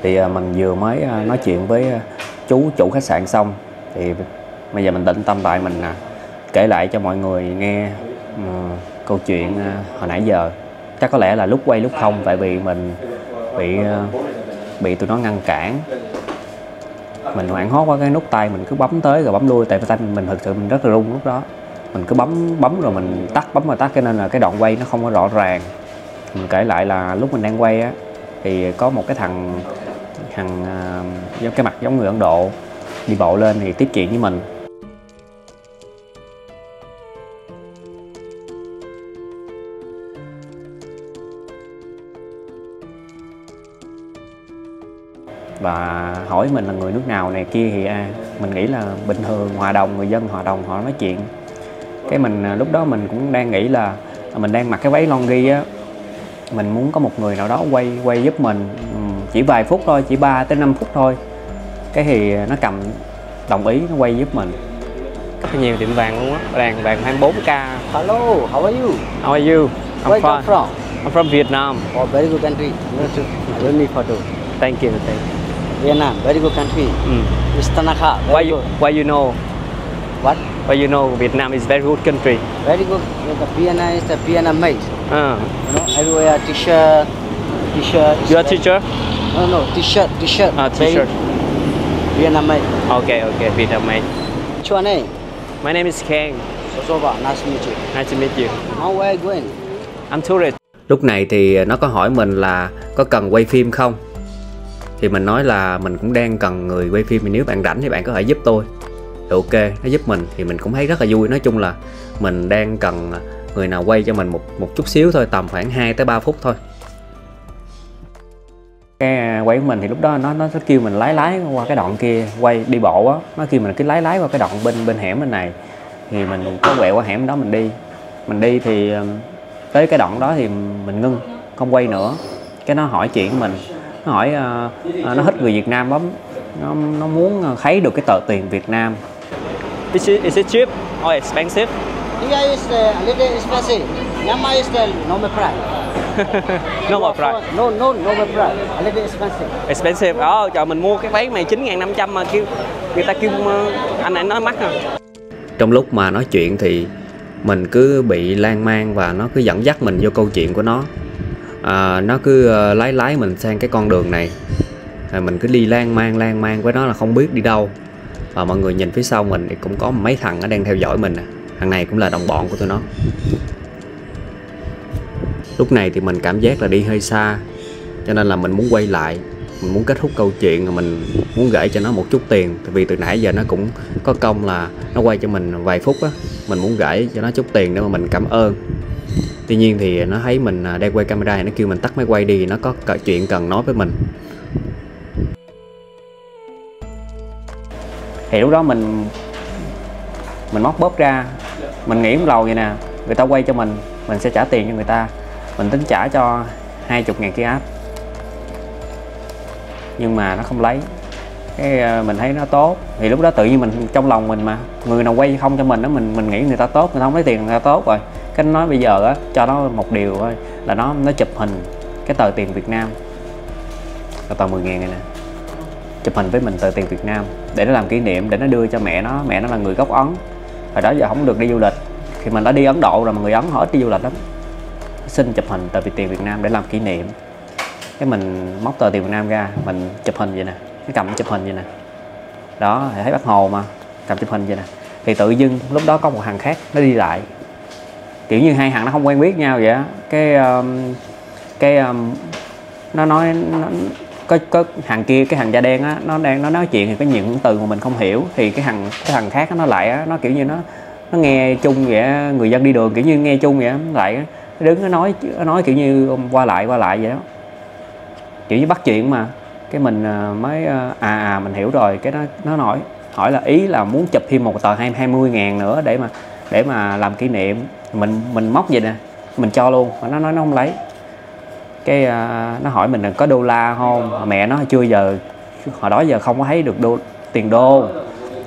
Thì mình vừa mới nói chuyện với chú chủ khách sạn xong, thì bây giờ mình định tâm lại mình kể lại cho mọi người nghe câu chuyện hồi nãy giờ. Chắc có lẽ là lúc quay lúc không, tại vì mình bị tụi nó ngăn cản. Mình hoảng hốt quá, cái nút tay mình cứ bấm tới rồi bấm lui, tại tay mình thực sự mình rất là run lúc đó. Mình cứ bấm rồi mình tắt, bấm rồi tắt, cho nên là cái đoạn quay nó không có rõ ràng. Mình kể lại là lúc mình đang quay á, thì có một cái thằng cái mặt giống người Ấn Độ đi bộ lên thì tiếp chuyện với mình. Và hỏi mình là người nước nào này kia, thì mình nghĩ là bình thường, hòa đồng, người dân hòa đồng họ nói chuyện. Cái mình lúc đó mình cũng đang nghĩ là mình đang mặc cái váy longi á, mình muốn có một người nào đó quay giúp mình, chỉ vài phút thôi, chỉ 3 tới 5 phút thôi. Cái thì nó đồng ý, nó quay giúp mình. Rất là nhiều tiệm vàng luôn á, vàng 24K. Hello, how are you? How are you? Where you come from? I'm from Vietnam. Oh, very good country. Let me photo. Thank you. Vietnam, very good country. It's Tanakha. Why you know? What? Why you know Vietnam is very good country? Very good. The Vienna is the Vienna made. You know, everywhere t-shirt. You are a teacher? No, t-shirt. T-shirt. Vienna made. Okay, Vietnam made. What's your name? My name is Ken. Sosoba, nice to meet you. Nice to meet you. Now where are you going? I'm tourist. Lúc này thì nó có hỏi mình là có cần quay phim không? Thì mình nói là mình cũng đang cần người quay phim, nếu bạn rảnh thì bạn có thể giúp tôi. Thì ok, nó giúp mình thì mình cũng thấy rất là vui. Nói chung là mình đang cần người nào quay cho mình một chút xíu thôi, tầm khoảng 2 tới 3 phút thôi. Cái quay của mình thì lúc đó nó kêu mình lái qua cái đoạn kia, quay đi bộ á, nó kêu mình cứ lái qua cái đoạn bên hẻm bên này. Thì mình có quẹo qua hẻm đó mình đi thì tới cái đoạn đó thì mình ngưng, không quay nữa. Cái nó hỏi chuyện mình, nó hỏi nó thích người Việt Nam lắm, nó muốn thấy được cái tờ tiền Việt Nam. Is it cheap or expensive? Here is a little expensive. Myanmar is the normal price. Normal price. No normal price. A little expensive. Expensive. Trời, mình mua cái váy này 9.500 mà người ta kêu anh này nói mắc à. Trong lúc mà nói chuyện thì mình cứ bị lan man và nó cứ dẫn dắt mình vô câu chuyện của nó. Nó cứ lái mình sang cái con đường này, mình cứ đi lan man với nó là không biết đi đâu. Và mọi người nhìn phía sau mình thì cũng có mấy thằng nó đang theo dõi mình. Thằng này cũng là đồng bọn của tụi nó. Lúc này thì mình cảm giác là đi hơi xa, cho nên là mình muốn quay lại, mình muốn kết thúc câu chuyện, mình muốn gửi cho nó một chút tiền. Tại vì từ nãy giờ nó cũng có công là nó quay cho mình vài phút á, mình muốn gửi cho nó chút tiền để mà mình cảm ơn. Tuy nhiên thì nó thấy mình đang quay camera thì nó kêu mình tắt máy quay đi, nó có chuyện cần nói với mình. Thì lúc đó mình móc bóp ra, mình nghĩ lâu vậy nè, người ta quay cho mình sẽ trả tiền cho người ta. Mình tính trả cho 20.000 kyat, nhưng mà nó không lấy. Cái mình thấy nó tốt, thì lúc đó tự nhiên mình trong lòng mình mà người nào quay không cho mình đó, mình nghĩ người ta tốt, người ta không lấy tiền người ta tốt rồi. Cái nói bây giờ á, cho nó một điều thôi là nó chụp hình cái tờ tiền Việt Nam, tờ 10.000 này nè, chụp hình với mình tờ tiền Việt Nam để nó làm kỷ niệm, để nó đưa cho mẹ nó là người gốc Ấn. Hồi đó giờ không được đi du lịch, thì mình đã đi Ấn Độ rồi mà người Ấn họ ít đi du lịch lắm. Xin chụp hình tờ tiền Việt Nam để làm kỷ niệm. Cái mình móc tờ tiền Việt Nam ra, mình chụp hình vậy nè, cái cầm chụp hình vậy nè. Đó, thì thấy Bác Hồ mà, cầm chụp hình vậy nè. Thì tự dưng lúc đó có một thằng khác nó đi lại, kiểu như hai thằng nó không quen biết nhau vậy á. Nó nói có thằng kia, cái thằng da đen á, nó nói chuyện thì có những từ mà mình không hiểu. Thì cái thằng khác nó lại á, nó kiểu như nó nghe chung vậy á, người dân đi đường kiểu như nghe chung vậy á, lại nó đứng nó nói kiểu như qua lại vậy đó, kiểu như bắt chuyện mà. Cái mình mới mình hiểu rồi. Cái nó hỏi là ý là muốn chụp thêm một tờ 20.000 nữa để mà làm kỷ niệm. Mình móc vậy nè, mình cho luôn mà nó nói nó không lấy. Cái nó hỏi mình là có đô la không, mà mẹ nó chưa giờ, hồi đó giờ không có thấy được tiền đô.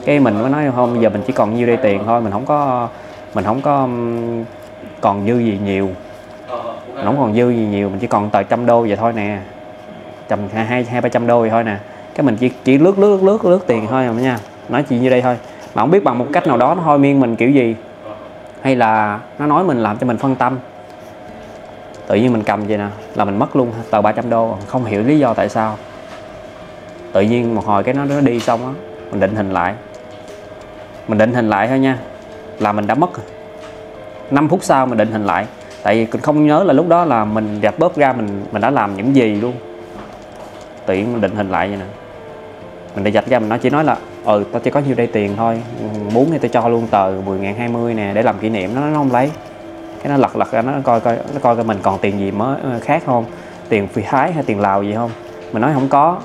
Cái mình mới nói không, giờ mình chỉ còn nhiêu đây tiền thôi, mình không có còn dư gì nhiều, mình không còn dư gì nhiều, mình chỉ còn tờ 100 đô vậy thôi nè. tầm 200-300 đô thôi nè. Cái mình chỉ lướt tiền thôi mà nha, nói chuyện như đây thôi mà không biết bằng một cách nào đó nó thôi miên mình kiểu gì, hay là nó nói mình làm cho mình phân tâm. Tự nhiên mình cầm vậy nè là mình mất luôn tờ 300 đô, không hiểu lý do tại sao. Tự nhiên một hồi cái nó đi xong á, mình định hình lại thôi nha, là mình đã mất 5 phút sau mình định hình lại, tại vì mình không nhớ là lúc đó là mình đẹp bóp ra mình đã làm những gì luôn. Tự nhiên mình định hình lại vậy nè, mình để dạch ra, mình chỉ nói là tao chỉ có nhiêu đây tiền thôi, muốn thì tao cho luôn tờ 10.000 20 nè để làm kỷ niệm. Nó không lấy, cái nó lật ra nó coi mình còn tiền gì mới khác không, tiền phi Thái hay tiền Lào gì không. Mình nói không có,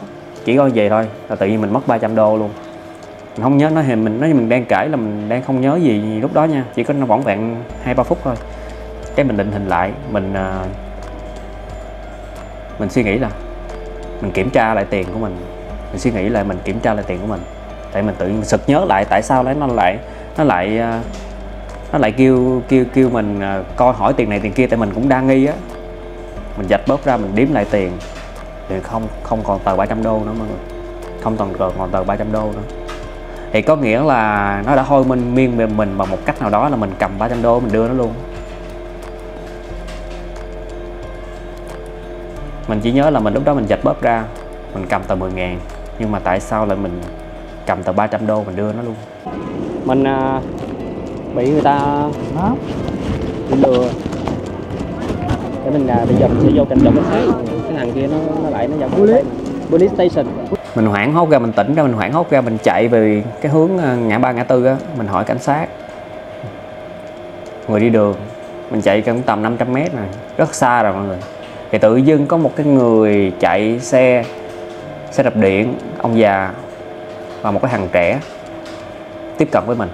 chỉ có về thôi. Là tự nhiên mình mất 300 đô luôn. Mình không nhớ, mình đang kể là mình đang không nhớ gì lúc đó nha, chỉ có nó vỏn vẹn 2-3 phút thôi. Cái mình định hình lại, mình suy nghĩ là mình kiểm tra lại tiền của mình. Mình suy nghĩ lại mình kiểm tra lại tiền của mình, tại mình tự nhiên sực nhớ lại tại sao nó lại kêu mình coi hỏi tiền này tiền kia, tại mình cũng đa nghi á. Mình dạch bóp ra mình đếm lại tiền thì không còn tờ 300 đô nữa mọi người, không còn tờ 300 đô nữa. Thì có nghĩa là nó đã thôi miên về mình bằng một cách nào đó, là mình cầm 300 đô mình đưa nó luôn. Mình chỉ nhớ là mình lúc đó mình dạch bóp ra mình cầm tờ 10.000, nhưng mà tại sao lại mình cầm tờ 300 đô mình đưa nó luôn. Mình bị người ta bị lừa. Để mình bây giờ mình sẽ vô cạnh cảnh sát. Cái thằng kia nó lại nó vào police station. Mình hoảng hốt ra, mình tỉnh ra, mình chạy về cái hướng ngã ba ngã tư á. Mình hỏi cảnh sát, người đi đường. Mình chạy cũng tầm 500 mét này, rất xa rồi mọi người. Thì tự dưng có một cái người chạy xe đạp điện, ông già và một cái thằng trẻ tiếp cận với mình.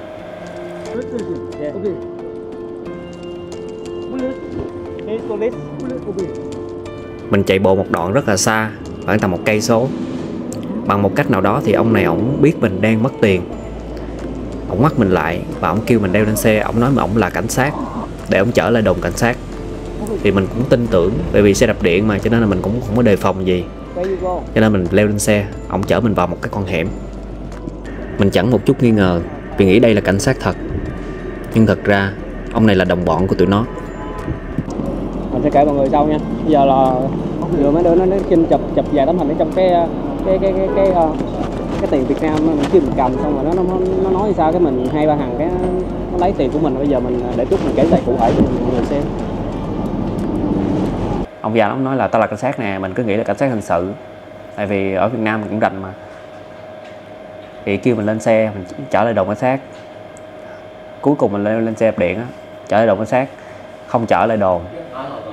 Mình chạy bộ một đoạn rất là xa, khoảng tầm 1 cây số. Bằng một cách nào đó thì ông này ổng biết mình đang mất tiền. Ổng bắt mình lại và ổng kêu mình leo lên xe. Ổng nói mà ổng là cảnh sát để ổng chở lại đồn cảnh sát. Thì mình cũng tin tưởng, bởi vì xe đạp điện mà, cho nên là mình cũng không có đề phòng gì. Cho nên mình leo lên xe, ổng chở mình vào một cái con hẻm. Mình chẳng một chút nghi ngờ vì nghĩ đây là cảnh sát thật. Nhưng thật ra ông này là đồng bọn của tụi nó. Mình sẽ kể mọi người sau nha. Bây giờ là vừa mấy đứa nó xin chụp vài tấm hình ở trong cái tiền Việt Nam. Mình kêu mình cầm xong rồi nó nói sao, cái mình 2-3 thằng cái nó lấy tiền của mình. Bây giờ mình để chút mình kể lại cụ thể cho mọi người xem. Ông già nó nói là tao là cảnh sát nè, mình cứ nghĩ là cảnh sát hình sự, tại vì ở Việt Nam mình cũng rành mà. Thì kêu mình lên xe, mình trở lại đồn cảnh sát. Cuối cùng mình lên xe đạp điện á, trở lại đồn cảnh sát, không trở lại đồn,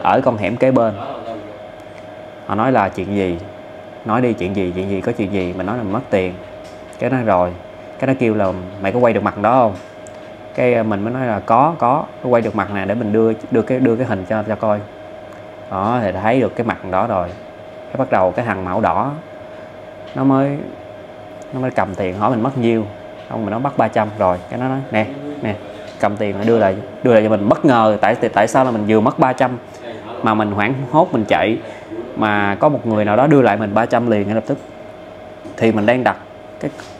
ở con hẻm kế bên. Họ nói là chuyện gì, nói đi chuyện gì, có chuyện gì. Mình nói là mình mất tiền. Cái nói rồi, cái nó kêu là mày có quay được mặt đó không? Cái mình mới nói là có nó quay được mặt nè, để mình đưa cái hình cho coi. Đó thì thấy được cái mặt đó rồi. Cái bắt đầu cái thằng màu đỏ nó mới cầm tiền, hỏi mình mất nhiêu, xong mình nó bắt 300 rồi. Cái nó nói nè cầm tiền đưa lại cho mình. Bất ngờ tại sao là mình vừa mất 300 mà mình hoảng hốt mình chạy, mà có một người nào đó đưa lại mình 300 liền ngay lập tức. Thì mình đang đặt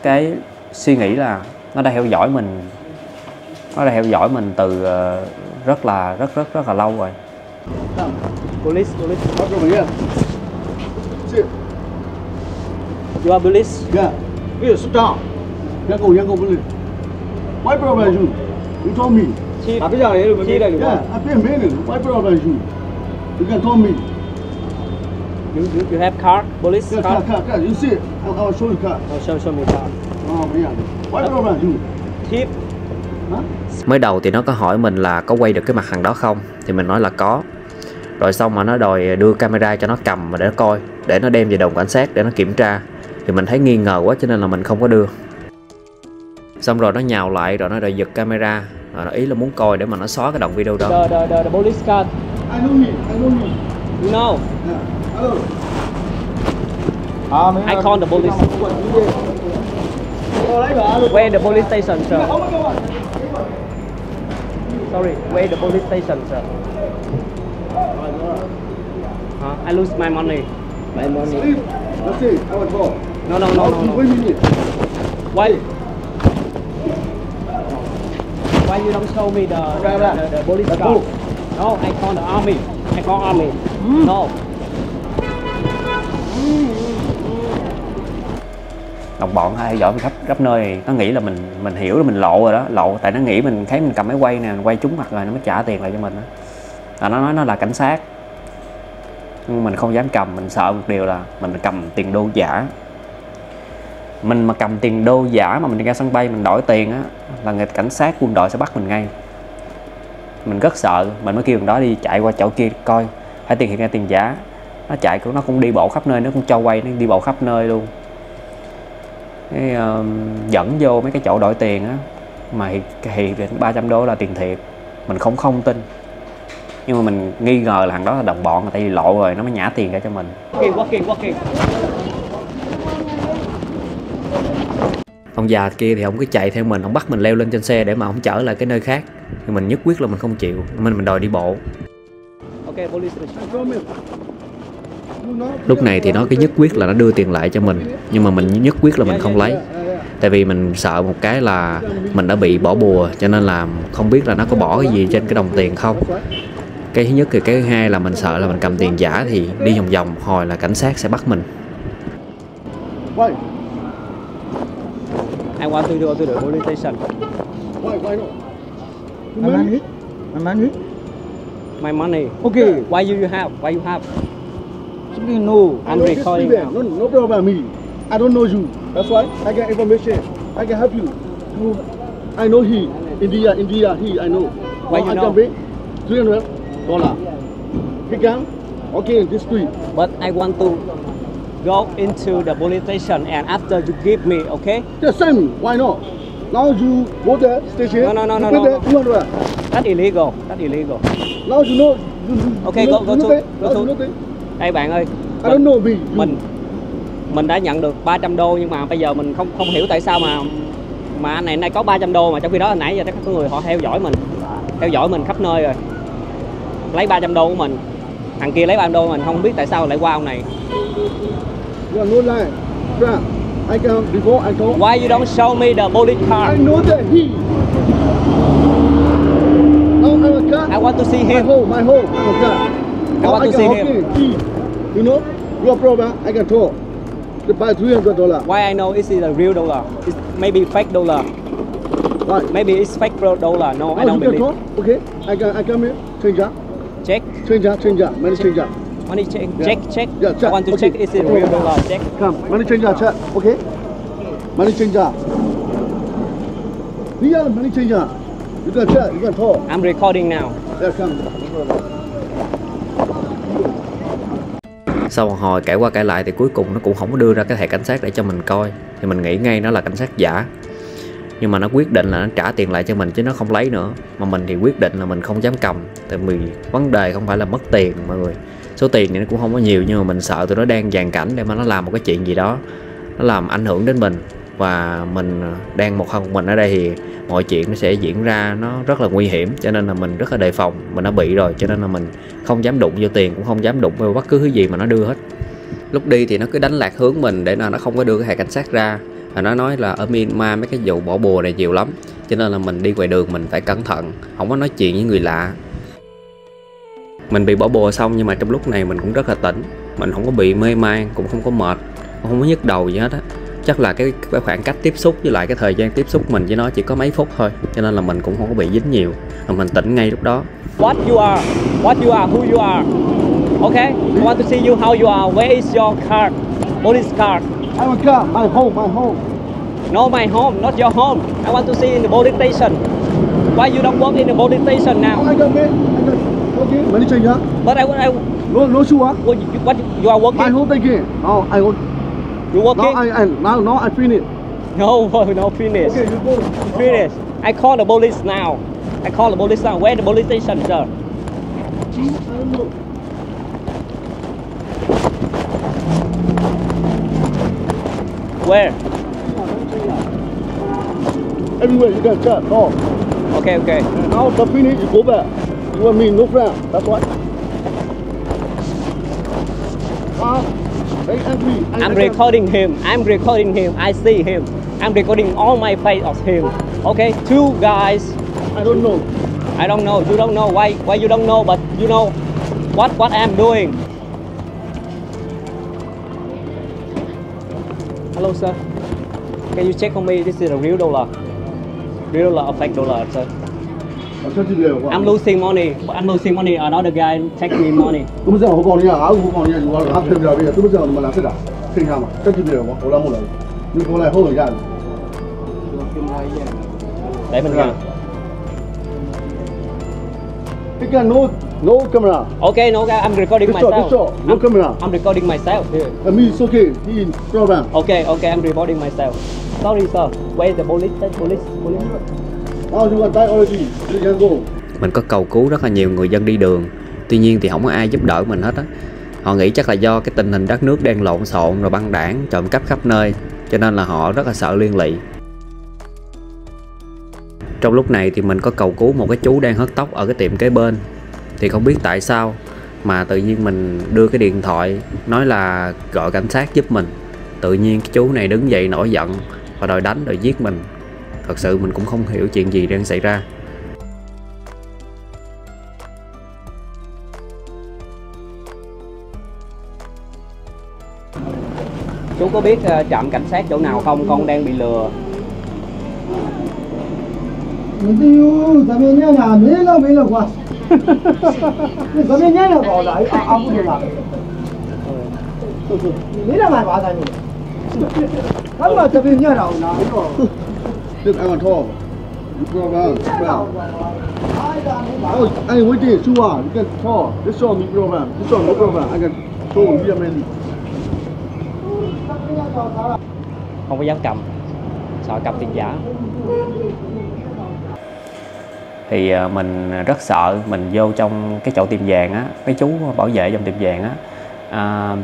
cái suy nghĩ là nó đã theo dõi mình từ rất là lâu rồi. Police. You are police? Yeah. Here, sit down. Yango, police. Why problem you? You told me. Yeah, I pay million. Why problem you? You can tell me. You have card, police Yeah, card? car. You see it? I'll show you car. Show me card. Oh, yeah. Why problem you? Tip. Huh? Mới đầu thì nó có hỏi mình là có quay được cái mặt thằng đó không, thì mình nói là có. Rồi xong mà nó đòi đưa camera cho nó cầm mà để nó coi, để nó đem về đồn cảnh sát để nó kiểm tra. Thì mình thấy nghi ngờ quá cho nên là mình không có đưa. Xong rồi nó nhào lại, rồi nó đòi giật camera, rồi nó ý là muốn coi để mà nó xóa cái đoạn video đó. The police card. I know me. You know. Yeah. Hello. I call the police. Where the police station, sir? Sorry, where the police station, sir? I lose my money. My money. Sleep. That's it. I want to go. No. Wait a minute. Why? Why you don't show me the police Let's car? go. No, I call the army. I call army. No. Đồng bọn hay giỏi khắp nơi, nó nghĩ là mình hiểu là mình lộ rồi đó, lộ tại nó nghĩ mình thấy mình cầm máy quay nè, quay trúng mặt rồi nó mới trả tiền lại cho mình đó. Là nó nói nó là cảnh sát, nhưng mình không dám cầm, mình sợ một điều là mình cầm tiền đô giả. Mình mà cầm tiền đô giả mà mình đi ra sân bay mình đổi tiền á, là người cảnh sát quân đội sẽ bắt mình ngay. Mình rất sợ, mình mới kêu thằng đó đi chạy qua chỗ kia coi phải tiền hiện ra tiền giả. Nó chạy nó cũng đi bộ khắp nơi, nó cũng cho quay, nó đi bộ khắp nơi luôn. Cái, dẫn vô mấy cái chỗ đổi tiền á, mà hiện $300 là tiền thiệt. Mình không tin, nhưng mà mình nghi ngờ là thằng đó là đồng bọn, tại vì lộ rồi nó mới nhả tiền ra cho mình. Walking. Ông già kia thì ông cứ chạy theo mình, ông bắt mình leo lên trên xe để mà ông chở lại cái nơi khác. Nhưng mình nhất quyết là mình không chịu, mình đòi đi bộ. Okay, police. Lúc này thì nó cái nhất quyết là nó đưa tiền lại cho mình, nhưng mà mình nhất quyết là mình không lấy. Tại vì mình sợ một cái là mình đã bị bỏ bùa, cho nên là không biết là nó có bỏ cái gì trên cái đồng tiền không. Cái thứ nhất thì cái thứ hai là mình sợ là mình cầm tiền giả thì đi vòng vòng hồi là cảnh sát sẽ bắt mình. Why? I want to go to the police station. Why not? My money. My money. Okay. Why you have? Why you have? Simply no. I'm recording now. No problem me. I don't know you. That's why I get information. I can help you. I know he. India, he, I know. Why you I know? can pay $300. He can. Okay, this street. But I want to go into the police station and after you give me, okay? Just send me. Why not? Now you go there station. No. You pay there $200. That's illegal. Now you know. Okay, you go know, to. you know. Đây bạn ơi. I don't know me. Mình đã nhận được $300, nhưng mà bây giờ mình không hiểu tại sao mà anh này có $300 mà trong khi đó hồi nãy giờ có người họ theo dõi mình khắp nơi rồi, lấy $300 của mình. Thằng kia lấy $300 của mình, không biết tại sao lại qua ông này. You are no lie. Friend, I can before I talk. Why you don't show me the police car? I know that he. Now I'm a car. I want to see him. My home. I'm a car. I want to see him. He. You know, your problem. I can talk. To buy $300. Why I know this is a real dollar? It's maybe fake dollar. Right. Maybe it's fake dollar. No, I Oh, don't you can believe. talk. Okay. I come here. Change up. Check. Money change up. Money check. Yeah. Check. Yeah, I check. want to Okay. check is it real dollar. Check. Come. Money change up. Check. Okay. Money change up. Yeah, money change up. You can check. You can talk. I'm recording now. Yeah, come. Sau một hồi cãi qua cãi lại thì cuối cùng nó cũng không có đưa ra cái thẻ cảnh sát để cho mình coi. Thì mình nghĩ ngay nó là cảnh sát giả. Nhưng mà nó quyết định là nó trả tiền lại cho mình chứ nó không lấy nữa. Mà mình thì quyết định là mình không dám cầm. Tại vì vấn đề không phải là mất tiền mọi người. Số tiền thì nó cũng không có nhiều, nhưng mà mình sợ tụi nó đang dàn cảnh để mà nó làm một cái chuyện gì đó, nó làm ảnh hưởng đến mình. Và mình đang một mình ở đây thì mọi chuyện nó sẽ diễn ra nó rất là nguy hiểm. Cho nên là mình rất là đề phòng. Mình đã bị rồi cho nên là mình không dám đụng vô tiền, cũng không dám đụng vào bất cứ thứ gì mà nó đưa hết. Lúc đi thì nó cứ đánh lạc hướng mình để nó không có đưa cái thẻ cảnh sát ra. Và nó nói là ở Myanmar mấy cái vụ bỏ bùa này nhiều lắm, cho nên là mình đi ngoài đường mình phải cẩn thận, không có nói chuyện với người lạ. Mình bị bỏ bùa xong nhưng mà trong lúc này mình cũng rất là tỉnh. Mình không có bị mê man, cũng không có mệt, cũng không có nhức đầu gì hết á. Chắc là cái khoảng cách tiếp xúc với lại cái thời gian tiếp xúc mình với nó chỉ có mấy phút thôi, cho nên là mình cũng không có bị dính nhiều. Mà mình tỉnh ngay lúc đó. What you are, who you are. Okay, I want to see you how you are. Where is your card? Police card. I'm a car. My home. No, my home, not your home. I want to see in the police station. Why you don't work in the police station now? I got me. Okay. Money change up. But I No shoe up. what you are working? My home again. Now I work. You working? Now I finish. No, no finish. Okay, you go. Finish. I call the police now. Where the police station, sir? I don't know. Where? Everywhere you can check. No. Okay. And now the finish, you go back. You and me, no friend. That's why. Very angry. I'm recording him. I'm recording him. I see him. I'm recording all my face of him. Okay, two guys. I don't know. I don't know. You don't know why you don't know, but you know what I'm doing. Hello, sir. Can you check for me? This is a real dollar. Real dollar or fake dollar, sir? I'm losing money. I'm losing money. Another guy take me money. 咁即係我講你啊，我講你啊，我啱聽咗邊，咁即係你咪難識啊，聽下嘛，跟住你喎，好啦冇嚟，你過嚟好嚟㗎。Để mình nghe. Again, no camera. Okay, no, I'm recording This shot, myself. no camera. I'm recording myself here. Me, it's okay. He in problem. Okay, I'm recording myself. Sorry, sir. Where's the police? Police. Now you are die already. You can go. Mình có cầu cứu rất là nhiều người dân đi đường, tuy nhiên thì không có ai giúp đỡ mình hết á. Họ nghĩ chắc là do cái tình hình đất nước đang lộn xộn rồi băng đảng trộm cắp khắp nơi, cho nên là họ rất là sợ liên lụy. Trong lúc này thì mình có cầu cứu một cái chú đang hớt tóc ở cái tiệm kế bên. Thì không biết tại sao mà tự nhiên mình đưa cái điện thoại nói là gọi cảnh sát giúp mình. Tự nhiên cái chú này đứng dậy nổi giận và đòi đánh, đòi giết mình. Thật sự mình cũng không hiểu chuyện gì đang xảy ra. Chú có biết trạm cảnh sát chỗ nào không? Con đang bị lừa. Look, I want to. You go around. Oh, I waiting. Sure, you can talk. This show me problem. This show no problem. I can show you immediately. Không có dám cầm, sợ cầm tiền giả. Thì mình rất sợ. Mình vô trong cái chỗ tiệm vàng á, cái chú bảo vệ trong tiệm vàng á,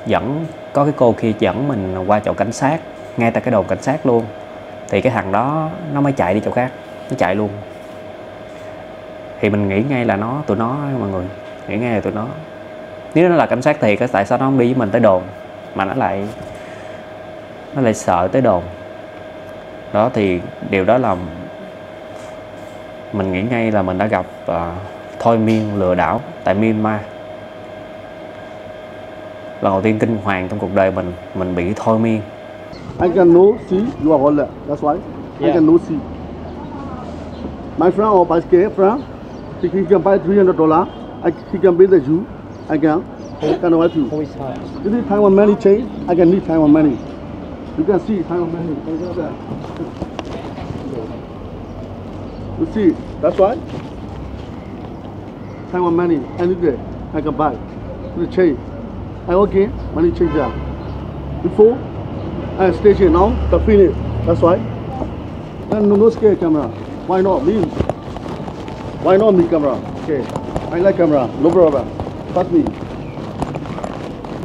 dẫn có cái cô kia dẫn mình qua chỗ cảnh sát, ngay tại cái đồn cảnh sát luôn. Thì cái thằng đó nó mới chạy đi chỗ khác, nó chạy luôn. Thì mình nghĩ ngay là tụi nó mọi người, nghĩ ngay là tụi nó. Nếu nó là cảnh sát thiệt, tại sao nó không đi với mình tới đồn mà nó lại sợ tới đồn. Đó thì điều đó là mình nghĩ ngay là mình đã gặp thôi miên lừa đảo tại Myanmar. Lần đầu tiên kinh hoàng trong cuộc đời mình bị thôi miên. I can no see you are all there. That's why I can no see. My friend or my friend, he can buy $300. He can pay the you. I can help you. Who is her? You need Taiwan money change. I can need Taiwan money. You can see Taiwan money. You see, that's why Taiwan money. Any day I can buy. The change. I okay. Money change there. Before. I station now, the finish. That's why. And no scare camera. Why not me? Why not me camera? Okay. I like camera. No problem. Trust me.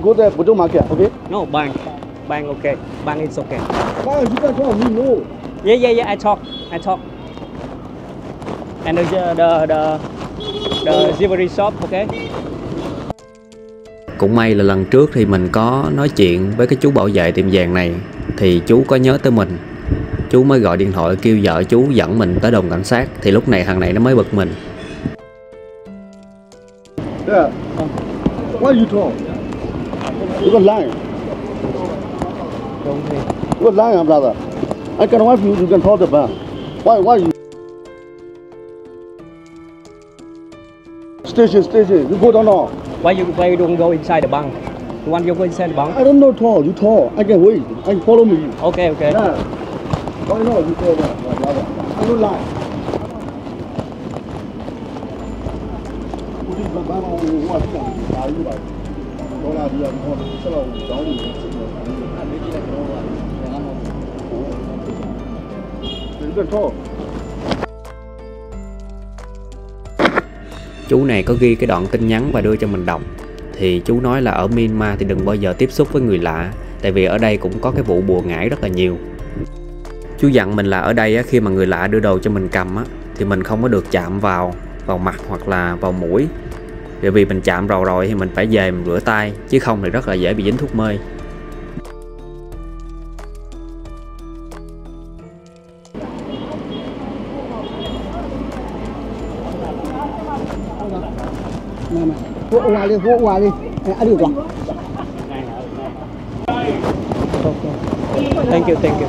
Go there, Bojong Market. Okay. No, bank okay. Bank is okay. Why you can tell me no? Yeah. I talk. And the jewelry shop, okay. Cũng may là lần trước thì mình có nói chuyện với cái chú bảo vệ tiệm vàng này, thì chú có nhớ tới mình. Chú mới gọi điện thoại kêu vợ chú dẫn mình tới đồn cảnh sát. Thì lúc này thằng này nó mới bực mình. Yeah. Why you talk? You got lying. You got lying, brother. I can help you. You can talk the bank. Why you? Station. You go down now. Why you don't go inside the bank? You want to go inside the bank? I don't know talk. You talk. I can wait. I can follow me. Okay. Yeah. Why not? You talk, brother. I don't lie. You can talk. Chú này có ghi cái đoạn tin nhắn và đưa cho mình đọc. Thì chú nói là ở Myanmar thì đừng bao giờ tiếp xúc với người lạ, tại vì ở đây cũng có cái vụ bùa ngải rất là nhiều. Chú dặn mình là ở đây khi mà người lạ đưa đồ cho mình cầm thì mình không có được chạm vào mặt hoặc là vào mũi. Bởi vì mình chạm vào rồi thì mình phải về mình rửa tay, chứ không thì rất là dễ bị dính thuốc mê. Thank you, thank you.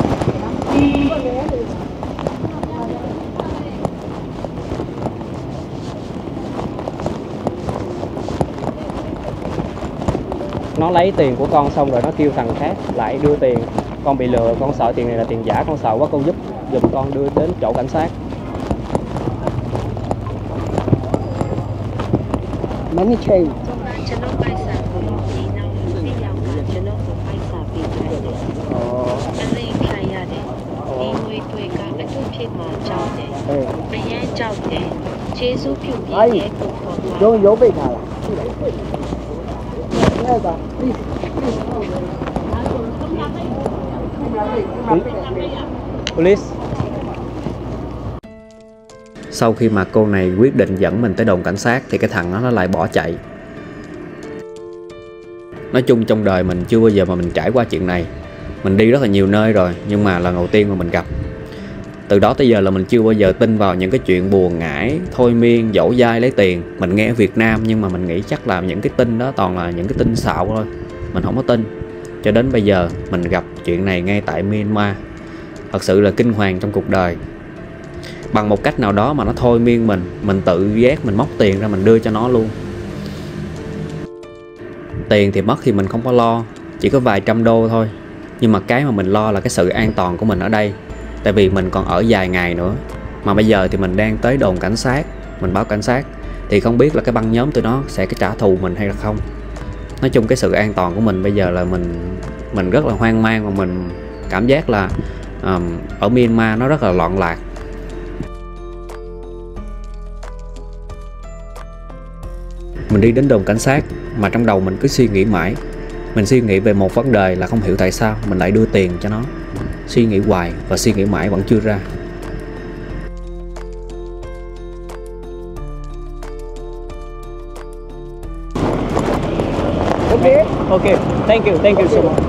Nó lấy tiền của con xong rồi nó kêu thằng khác lại đưa tiền. Con bị lừa, con sợ tiền này là tiền giả, con sợ quá, con giúp giùm con đưa đến chỗ cảnh sát. Money change. Don't you be now. Police. Sau khi mà cô này quyết định dẫn mình tới đồn cảnh sát thì cái thằng nó lại bỏ chạy. Nói chung trong đời mình chưa bao giờ mà mình trải qua chuyện này. Mình đi rất là nhiều nơi rồi, nhưng mà lần đầu tiên mà mình gặp. Từ đó tới giờ là mình chưa bao giờ tin vào những cái chuyện buồn ngãi, thôi miên, dỗ dai lấy tiền. Mình nghe ở Việt Nam nhưng mà mình nghĩ chắc là những cái tin đó toàn là những cái tin xạo thôi. Mình không có tin. Cho đến bây giờ mình gặp chuyện này ngay tại Myanmar. Thật sự là kinh hoàng trong cuộc đời. Bằng một cách nào đó mà nó thôi miên mình tự ghét, mình móc tiền ra mình đưa cho nó luôn. Tiền thì mất thì mình không có lo, chỉ có vài trăm đô thôi. Nhưng mà cái mà mình lo là cái sự an toàn của mình ở đây. Tại vì mình còn ở vài ngày nữa. Mà bây giờ thì mình đang tới đồn cảnh sát, mình báo cảnh sát, thì không biết là cái băng nhóm tụi nó sẽ cái trả thù mình hay là không. Nói chung cái sự an toàn của mình bây giờ là mình rất là hoang mang. Và mình cảm giác là ở Myanmar nó rất là loạn lạc. Mình đi đến đồn cảnh sát mà trong đầu mình cứ suy nghĩ mãi. Mình suy nghĩ về một vấn đề là không hiểu tại sao mình lại đưa tiền cho nó. Suy nghĩ hoài và suy nghĩ mãi vẫn chưa ra. Okay. Okay. Thank you so much.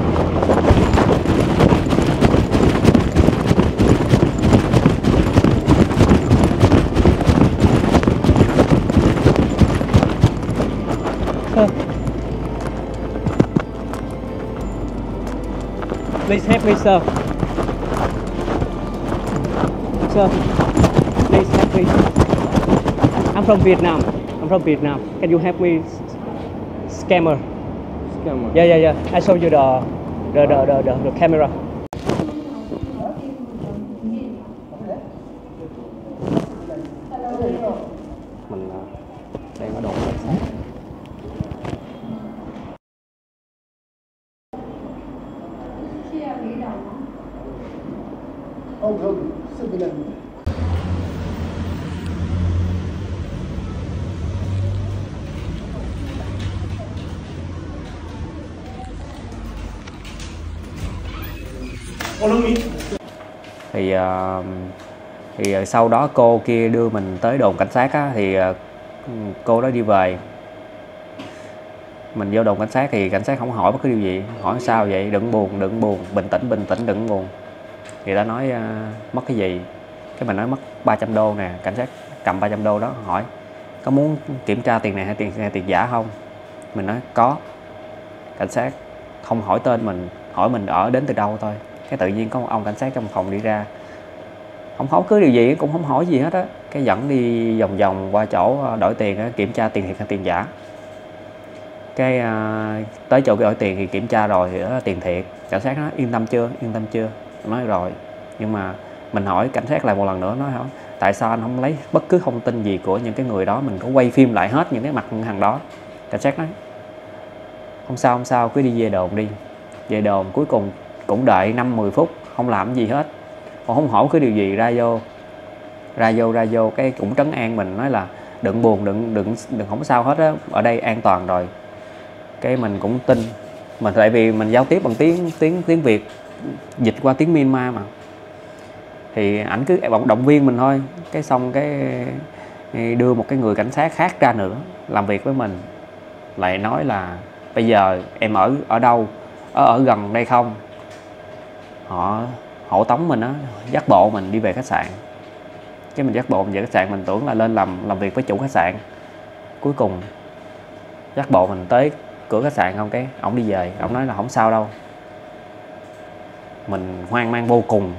Please help me, sir. Sir, please help me. I'm from Vietnam. Can you help me? Scammer. Yeah. I show you the camera. Mình đang ở đồn cảnh sát. Thì sau đó cô kia đưa mình tới đồn cảnh sát á, thì cô đó đi về. Mình vô đồn cảnh sát thì cảnh sát không hỏi bất cứ điều gì. Hỏi sao vậy? Đừng buồn, bình tĩnh, đừng buồn. Người ta nói mất cái gì? Cái mình nói mất 300 đô nè. Cảnh sát cầm 300 đô đó hỏi có muốn kiểm tra tiền này hay tiền giả không? Mình nói có. Cảnh sát không hỏi tên mình, hỏi mình ở đến từ đâu thôi. Cái tự nhiên có một ông cảnh sát trong phòng đi ra, không hỏi cứ điều gì, cũng không hỏi gì hết á. Cái dẫn đi vòng vòng qua chỗ đổi tiền á, kiểm tra tiền thiệt hay tiền giả. Cái tới chỗ cái đổi tiền thì kiểm tra rồi thì đó là tiền thiệt. Cảnh sát nói yên tâm chưa? Nói rồi. Nhưng mà mình hỏi cảnh sát lại một lần nữa, nói hỏi tại sao anh không lấy bất cứ thông tin gì của những cái người đó, mình có quay phim lại hết những cái mặt thằng đó. Cảnh sát nói không sao, cứ đi về đồn đi. Về đồn cuối cùng cũng đợi 5-10 phút không làm gì hết, còn không hỏi cái điều gì. Ra vô cái cũng trấn an mình, nói là đừng buồn, đừng không sao hết á, ở đây an toàn rồi. Cái mình cũng tin mình, tại vì mình giao tiếp bằng tiếng Việt dịch qua tiếng Myanmar mà, thì ảnh cứ động viên mình thôi. Cái xong cái đưa một cái người cảnh sát khác ra nữa làm việc với mình, lại nói là bây giờ em ở đâu, ở gần đây không. Họ hộ tống mình á, dắt bộ mình đi về khách sạn. Cái mình dắt bộ mình về khách sạn, mình tưởng là lên làm việc với chủ khách sạn. Cuối cùng dắt bộ mình tới cửa khách sạn không, cái ổng đi về, ổng nói là không sao đâu. Mình hoang mang vô cùng.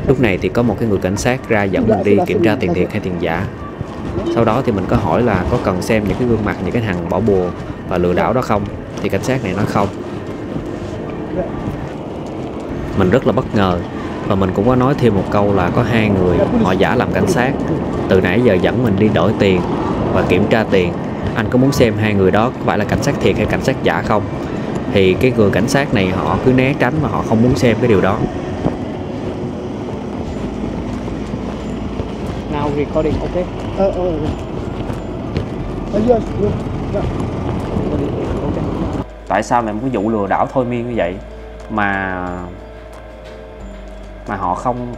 Lúc này thì có một cái người cảnh sát ra dẫn mình đi kiểm tra tiền thiệt hay tiền giả. Sau đó thì mình có hỏi là có cần xem những cái gương mặt, những cái thằng bỏ bùa và lừa đảo đó không, thì cảnh sát này nói không. Mình rất là bất ngờ, và mình cũng có nói thêm một câu là có 2 người họ giả làm cảnh sát, từ nãy giờ dẫn mình đi đổi tiền và kiểm tra tiền. Anh có muốn xem 2 người đó có phải là cảnh sát thiệt hay cảnh sát giả không? Thì cái người cảnh sát này họ cứ né tránh mà họ không muốn xem cái điều đó. Now recording, okay? Yes, yes. Yeah. Tại sao lại một cái vụ lừa đảo thôi miên như vậy mà họ không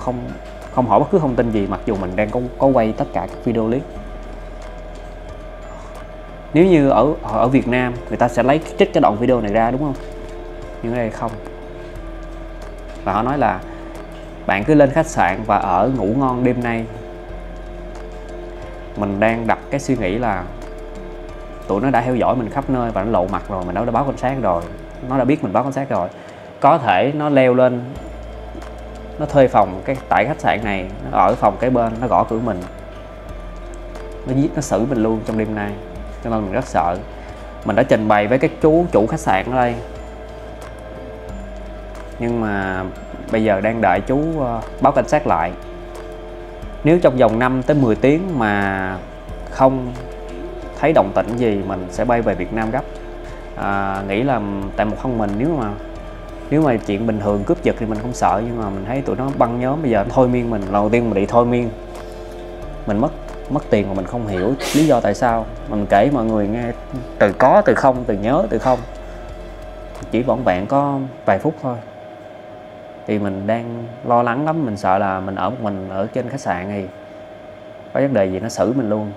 hỏi bất cứ thông tin gì, mặc dù mình đang có quay tất cả các video clip. Nếu như ở Việt Nam người ta sẽ lấy trích cái đoạn video này ra, đúng không? Nhưng ở đây không. Và họ nói là bạn cứ lên khách sạn và ở ngủ ngon đêm nay. Mình đang đặt cái suy nghĩ là tụi nó đã theo dõi mình khắp nơi và nó lộ mặt rồi, mình đã báo cảnh sát rồi, nó đã biết mình báo cảnh sát rồi. Có thể nó leo lên, nó thuê phòng tại khách sạn này, nó ở phòng kế bên, nó gõ cửa mình, nó giết, nó xử mình luôn trong đêm nay. Cho nên mình rất sợ. Mình đã trình bày với các chủ khách sạn ở đây, nhưng mà bây giờ đang đợi chú báo cảnh sát lại. Nếu trong vòng 5 tới 10 tiếng mà không thấy động tĩnh gì, mình sẽ bay về Việt Nam gấp. Nghĩ là tại một thân mình, nếu mà chuyện bình thường cướp giật thì mình không sợ, nhưng mà mình thấy tụi nó băng nhóm bây giờ thôi miên mình. Lần đầu tiên mình bị thôi miên, mình mất tiền mà mình không hiểu lý do tại sao. Mình kể mọi người nghe từ có, từ không, từ nhớ, từ không, chỉ vỏn vẹn có vài phút thôi. Thì mình đang lo lắng lắm, mình sợ là mình ở một mình ở trên khách sạn thì có vấn đề gì nó xử mình luôn.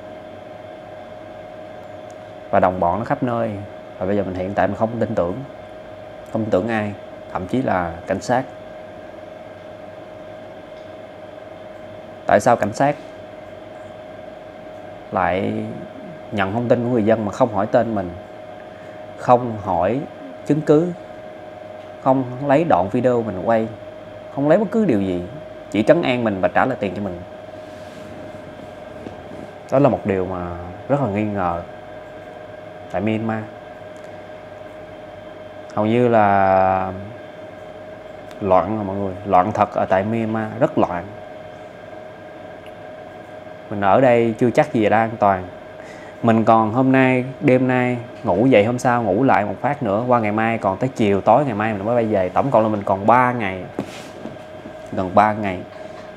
Và đồng bọn nó khắp nơi. Và bây giờ mình hiện tại mình không tin tưởng ai, thậm chí là cảnh sát. Tại sao cảnh sát lại nhận thông tin của người dân mà không hỏi tên mình, không hỏi chứng cứ, không lấy đoạn video mình quay, không lấy bất cứ điều gì, chỉ trấn an mình và trả lại tiền cho mình? Đó là một điều mà rất là nghi ngờ. Tại Myanmar hầu như là loạn rồi mọi người, loạn thật. Ở tại Myanmar rất loạn. Mình ở đây chưa chắc gì đã an toàn. Mình còn hôm nay, đêm nay ngủ dậy, hôm sau ngủ lại một phát nữa, qua ngày mai còn tới chiều tối ngày mai mình mới bay về. Tổng cộng là mình còn 3 ngày, gần 3 ngày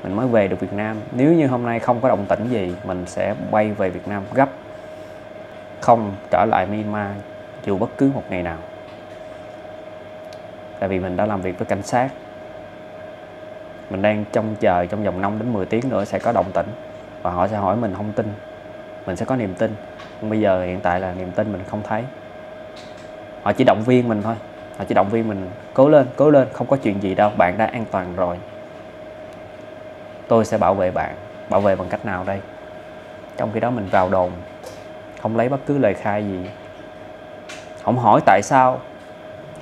mình mới về được Việt Nam. Nếu như hôm nay không có động tĩnh gì, mình sẽ bay về Việt Nam gấp, không trở lại Myanmar dù bất cứ một ngày nào. Tại vì mình đã làm việc với cảnh sát. Mình đang trông chờ trong vòng 5 đến 10 tiếng nữa sẽ có động tĩnh, và họ sẽ hỏi mình thông tin, mình sẽ có niềm tin. Nhưng bây giờ hiện tại là niềm tin mình không thấy. Họ chỉ động viên mình thôi. Họ chỉ động viên mình cố lên, không có chuyện gì đâu, bạn đã an toàn rồi. Tôi sẽ bảo vệ bạn. Bảo vệ bằng cách nào đây? Trong khi đó mình vào đồn, không lấy bất cứ lời khai gì. Không hỏi tại sao,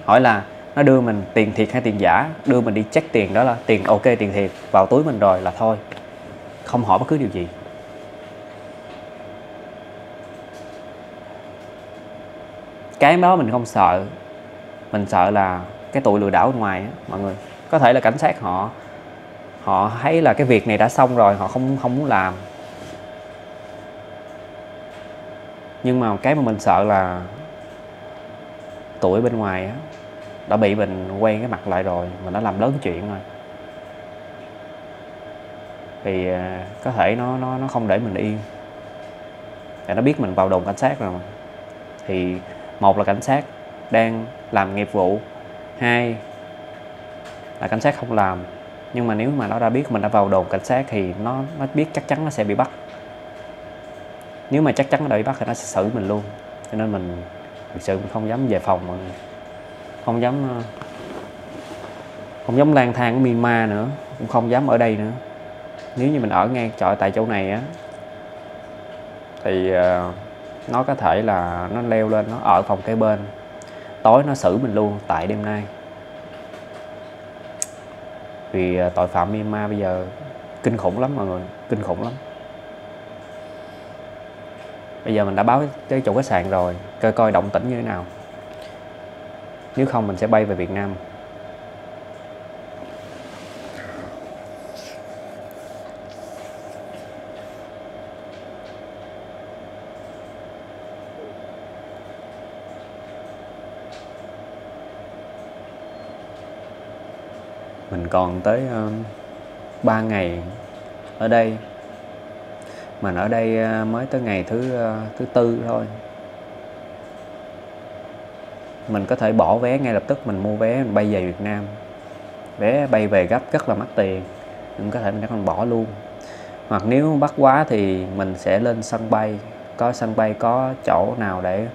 hỏi là nó đưa mình tiền thiệt hay tiền giả, đưa mình đi check tiền, đó là tiền ok, tiền thiệt vào túi mình rồi là thôi. Không hỏi bất cứ điều gì. Cái đó mình không sợ. Mình sợ là cái tụi lừa đảo ở ngoài á, mọi người. Có thể là cảnh sát họ thấy là cái việc này đã xong rồi, họ không muốn làm. Nhưng mà cái mà mình sợ là tụi bên ngoài á, đã bị mình quen cái mặt lại rồi, mình đã làm lớn chuyện rồi. Thì có thể nó không để mình yên. Tại nó biết mình vào đồn cảnh sát rồi mà. thì một là cảnh sát đang làm nghiệp vụ, hai là cảnh sát không làm. Nhưng mà nếu mà nó đã biết mình đã vào đồn cảnh sát thì nó biết chắc chắn nó sẽ bị bắt. Nếu mà chắc chắn nó đã bị bắt thì nó sẽ xử mình luôn. Cho nên mình thực sự mình không dám về phòng, mà không dám lang thang ở Myanmar nữa, cũng không dám ở đây nữa. Nếu như mình ở ngay tại chỗ này á thì nó có thể là nó leo lên, nó ở phòng kế bên, tối nó xử mình luôn tại đêm nay. Vì tội phạm Myanmar bây giờ kinh khủng lắm mọi người, kinh khủng lắm. Bây giờ mình đã báo tới chủ khách sạn rồi, coi động tĩnh như thế nào. Nếu không mình sẽ bay về Việt Nam. Mình còn tới 3 ngày ở đây. Mình ở đây mới tới ngày thứ tư thôi. Mình có thể bỏ vé ngay lập tức, mình mua vé mình bay về Việt Nam. Vé bay về gấp rất là mắc tiền, mình có thể mình bỏ luôn. Hoặc nếu bắt quá thì mình sẽ lên sân bay. Có sân bay có chỗ nào để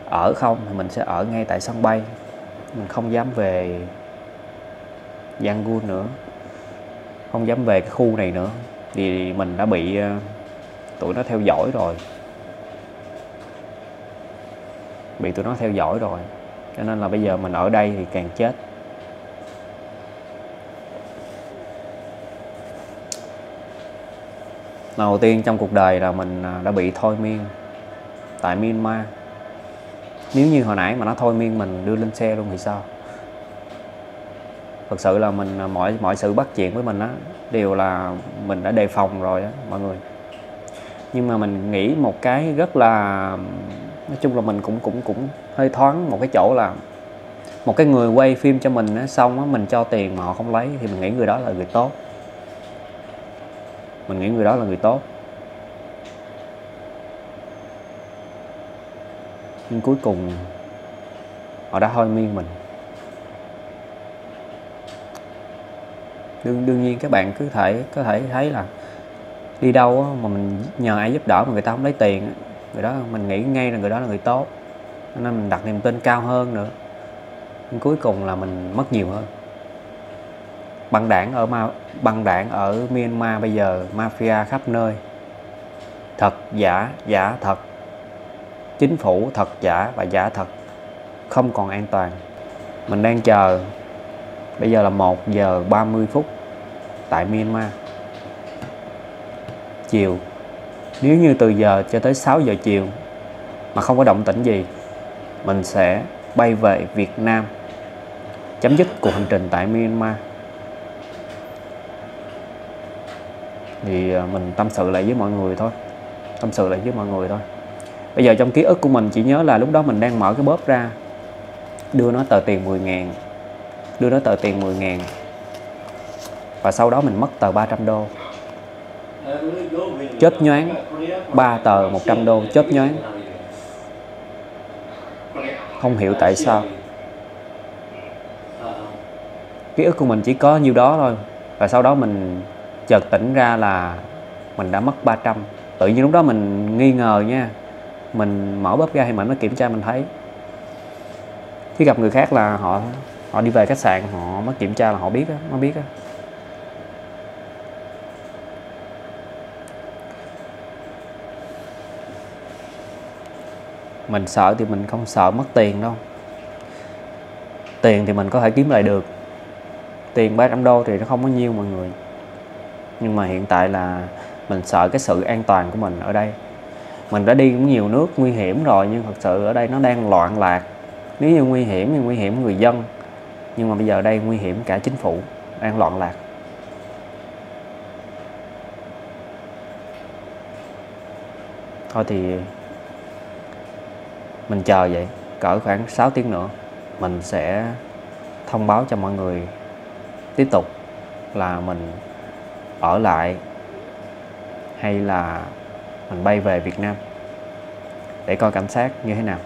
ở không thì mình sẽ ở ngay tại sân bay. Mình không dám về Yangon nữa, không dám về cái khu này nữa, vì mình đã bị tụi nó theo dõi rồi. Bị tụi nó theo dõi rồi. Cho nên là bây giờ mình ở đây thì càng chết. Lần đầu tiên trong cuộc đời là mình đã bị thôi miên tại Myanmar. Nếu như hồi nãy mà nó thôi miên mình đưa lên xe luôn thì sao? Thật sự là mình mọi sự bắt chuyện với mình á đều là mình đã đề phòng rồi á mọi người. Nhưng mà mình nghĩ một cái rất là, nói chung là mình cũng hơi thoáng một cái chỗ là một cái người quay phim cho mình á, xong á mình cho tiền mà họ không lấy thì mình nghĩ người đó là người tốt. Mình nghĩ người đó là người tốt. Nhưng cuối cùng họ đã thôi miên mình. Đương nhiên các bạn có thể thấy là đi đâu mà mình nhờ ai giúp đỡ mà người ta không lấy tiền, người đó mình nghĩ ngay là người đó là người tốt, nên mình đặt niềm tin cao hơn nữa. Nhưng cuối cùng là mình mất nhiều hơn. Băng đảng ở Myanmar bây giờ mafia khắp nơi, thật giả, giả thật, chính phủ thật giả và giả thật, không còn an toàn. Mình đang chờ, bây giờ là 1 giờ 30 phút tại Myanmar chiều. Nếu như từ giờ cho tới 6 giờ chiều mà không có động tĩnh gì, mình sẽ bay về Việt Nam, chấm dứt cuộc hành trình tại Myanmar. Thì mình tâm sự lại với mọi người thôi. Bây giờ trong ký ức của mình chỉ nhớ là lúc đó mình đang mở cái bóp ra, đưa nó tờ tiền 10.000, và sau đó mình mất tờ 300 đô. Chớp nhoáng 3 tờ 100 đô chớp nhoáng. Không hiểu tại sao. Ký ức của mình chỉ có nhiêu đó thôi. Và sau đó mình chợt tỉnh ra là mình đã mất 300. Tự nhiên lúc đó mình nghi ngờ nha. Mình mở bóp ra thì mình mới kiểm tra mình thấy. Khi gặp người khác là họ đi về khách sạn, họ mới kiểm tra là họ biết á, nó biết á. Mình sợ thì mình không sợ mất tiền đâu. Tiền thì mình có thể kiếm lại được. Tiền 300 đô thì nó không có nhiêu mọi người. Nhưng mà hiện tại là mình sợ cái sự an toàn của mình ở đây. Mình đã đi cũng nhiều nước nguy hiểm rồi, nhưng thật sự ở đây nó đang loạn lạc. Nếu như nguy hiểm thì nguy hiểm người dân, nhưng mà bây giờ đây nguy hiểm cả chính phủ, đang loạn lạc. Thôi thì mình chờ vậy, cỡ khoảng 6 tiếng nữa mình sẽ thông báo cho mọi người tiếp tục là mình ở lại hay là mình bay về Việt Nam để coi cảnh sát như thế nào.